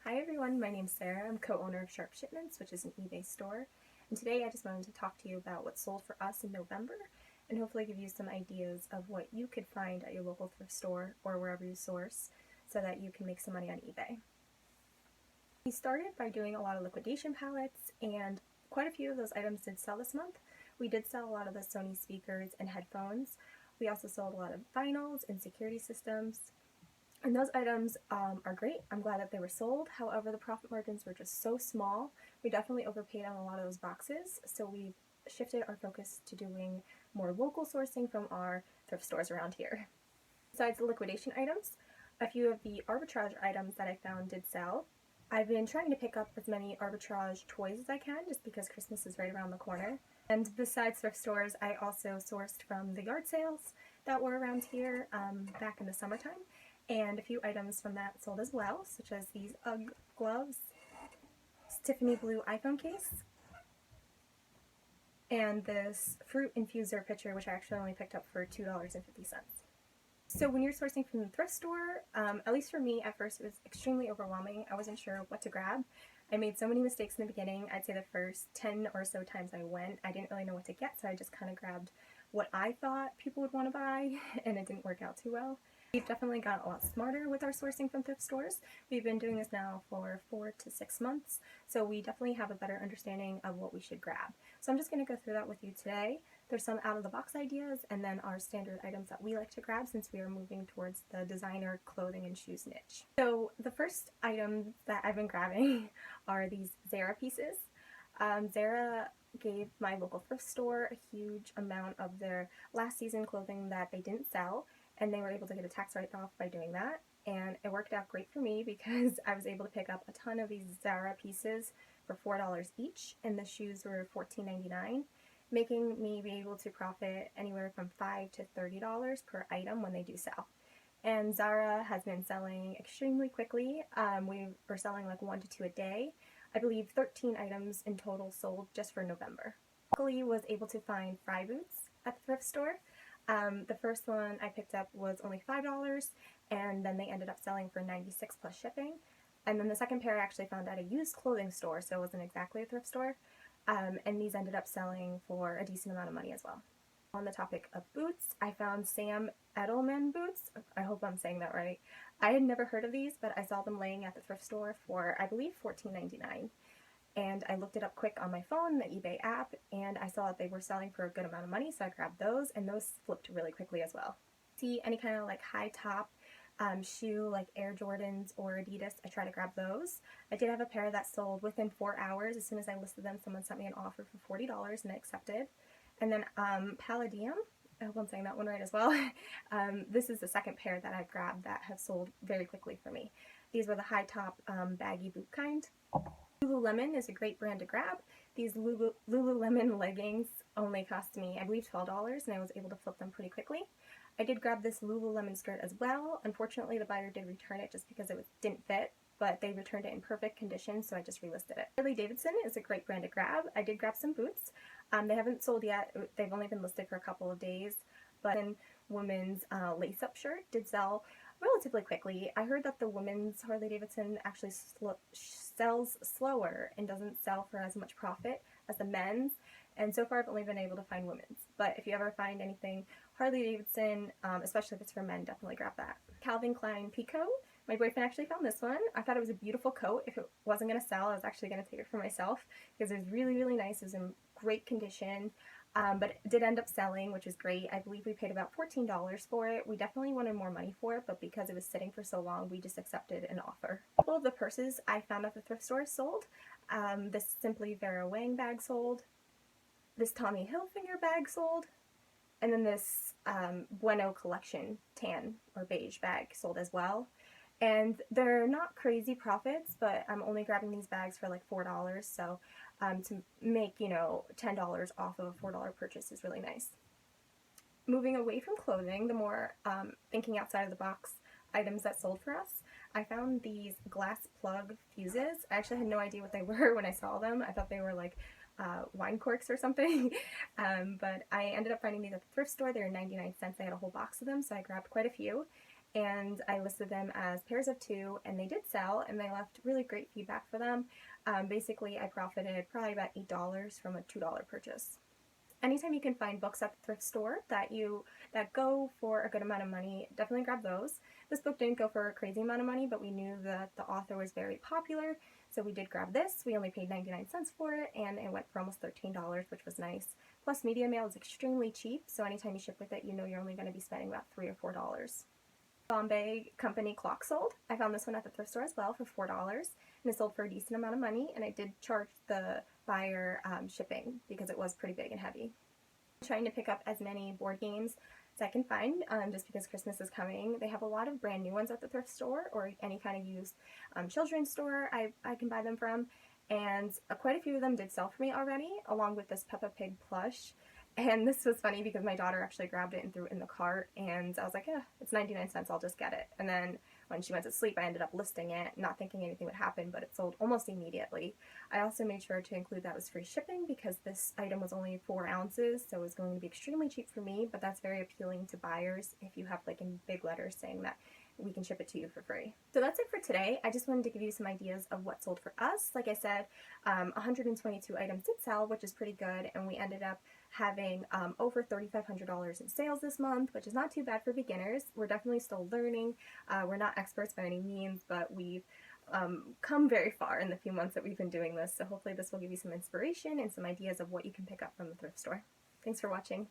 Hi everyone, my name's Sarah. I'm co-owner of Sharpeshipments, which is an eBay store. And today I just wanted to talk to you about what sold for us in November and hopefully give you some ideas of what you could find at your local thrift store or wherever you source so that you can make some money on eBay. We started by doing a lot of liquidation pallets, and quite a few of those items did sell this month. We did sell a lot of the Sony speakers and headphones. We also sold a lot of vinyls and security systems. And those items are great. I'm glad that they were sold. However, the profit margins were just so small. We definitely overpaid on a lot of those boxes, so we shifted our focus to doing more local sourcing from our thrift stores around here. Besides the liquidation items, a few of the arbitrage items that I found did sell. I've been trying to pick up as many arbitrage toys as I can just because Christmas is right around the corner. And besides thrift stores, I also sourced from the yard sales that were around here back in the summertime. And a few items from that sold as well, such as these UGG gloves, Tiffany blue iPhone case, and this fruit infuser pitcher, which I actually only picked up for $2.50. So when you're sourcing from the thrift store, at least for me, at first it was extremely overwhelming. I wasn't sure what to grab. I made so many mistakes in the beginning. I'd say the first 10 or so times I went, I didn't really know what to get, so I just kind of grabbed what I thought people would want to buy, and it didn't work out too well. We've definitely got a lot smarter with our sourcing from thrift stores. We've been doing this now for 4 to 6 months, so we definitely have a better understanding of what we should grab. So I'm just going to go through that with you today. There's some out-of-the-box ideas, and then our standard items that we like to grab since we are moving towards the designer clothing and shoes niche. So the first items that I've been grabbing are these Zara pieces. Zara gave my local thrift store a huge amount of their last season clothing that they didn't sell, and they were able to get a tax write-off by doing that, and it worked out great for me because I was able to pick up a ton of these Zara pieces for $4 each, and the shoes were $14.99, making me be able to profit anywhere from $5 to $30 per item when they do sell. And Zara has been selling extremely quickly. We were selling like 1 to 2 a day. I believe 13 items in total sold just for November. Luckily, was able to find fry boots at the thrift store. The first one I picked up was only $5, and then they ended up selling for $96 plus shipping. And then the second pair I actually found at a used clothing store, so it wasn't exactly a thrift store. And these ended up selling for a decent amount of money as well. On the topic of boots, I found Sam Edelman boots. I hope I'm saying that right. I had never heard of these, but I saw them laying at the thrift store for, I believe, $14.99. And I looked it up quick on my phone, the eBay app, and I saw that they were selling for a good amount of money, so I grabbed those, and those flipped really quickly as well. See any kind of like high top shoe like Air Jordans or Adidas, I try to grab those. I did have a pair that sold within 4 hours. As soon as I listed them, someone sent me an offer for $40 and I accepted. And then Palladium, I hope I'm saying that one right as well. This is the second pair that I've grabbed that have sold very quickly for me. These were the high top baggy boot kind. Lululemon is a great brand to grab. These Lululemon leggings only cost me, I believe, $12, and I was able to flip them pretty quickly. I did grab this Lululemon skirt as well. Unfortunately, the buyer did return it just because it didn't fit, but they returned it in perfect condition, so I just relisted it. Harley-Davidson is a great brand to grab. I did grab some boots. They haven't sold yet. They've only been listed for a couple of days, but then women's lace-up shirt did sell relatively quickly. I heard that the women's Harley-Davidson actually sells slower and doesn't sell for as much profit as the men's, and so far I've only been able to find women's. But if you ever find anything Harley-Davidson, especially if it's for men, definitely grab that. Calvin Klein Peacoat. My boyfriend actually found this one. I thought it was a beautiful coat. If it wasn't going to sell, I was actually going to take it for myself because it was really, really nice. It was in great condition. But it did end up selling, which is great. I believe we paid about $14 for it. We definitely wanted more money for it, but because it was sitting for so long, we just accepted an offer. A couple of the purses I found at the thrift store sold. This Simply Vera Wang bag sold. This Tommy Hilfiger bag sold. And then this Bueno Collection tan or beige bag sold as well. And they're not crazy profits, but I'm only grabbing these bags for like $4, so to make, you know, $10 off of a $4 purchase is really nice. Moving away from clothing, the more thinking outside of the box items that sold for us, I found these glass plug fuses. I actually had no idea what they were when I saw them. I thought they were like wine corks or something, but I ended up finding these at the thrift store. They were 99 cents. I had a whole box of them, so I grabbed quite a few. and I listed them as pairs of 2, and they did sell, and they left really great feedback for them. Basically, I profited probably about $8 from a $2 purchase. Anytime you can find books at the thrift store that go for a good amount of money, definitely grab those. This book didn't go for a crazy amount of money, but we knew that the author was very popular, so we did grab this. We only paid 99 cents for it, and it went for almost $13, which was nice. Plus, media mail is extremely cheap, so anytime you ship with it, you know you're only going to be spending about $3 or $4. Bombay Company clock sold. I found this one at the thrift store as well for $4, and it sold for a decent amount of money, and I did charge the buyer shipping because it was pretty big and heavy. I'm trying to pick up as many board games as I can find, just because Christmas is coming. They have a lot of brand new ones at the thrift store or any kind of used children's store I can buy them from, and quite a few of them did sell for me already, along with this Peppa Pig plush. And this was funny because my daughter actually grabbed it and threw it in the cart, and I was like, yeah, it's 99 cents, I'll just get it. And then when she went to sleep, I ended up listing it, not thinking anything would happen, but it sold almost immediately. I also made sure to include that was free shipping because this item was only 4 ounces, so it was going to be extremely cheap for me, but that's very appealing to buyers if you have like in big letters saying that we can ship it to you for free. So that's it for today. I just wanted to give you some ideas of what sold for us. Like I said, 122 items did sell, which is pretty good, and we ended up having over $3,500 in sales this month, which is not too bad for beginners. We're definitely still learning. We're not experts by any means, but we've come very far in the few months that we've been doing this, so hopefully this will give you some inspiration and some ideas of what you can pick up from the thrift store. Thanks for watching.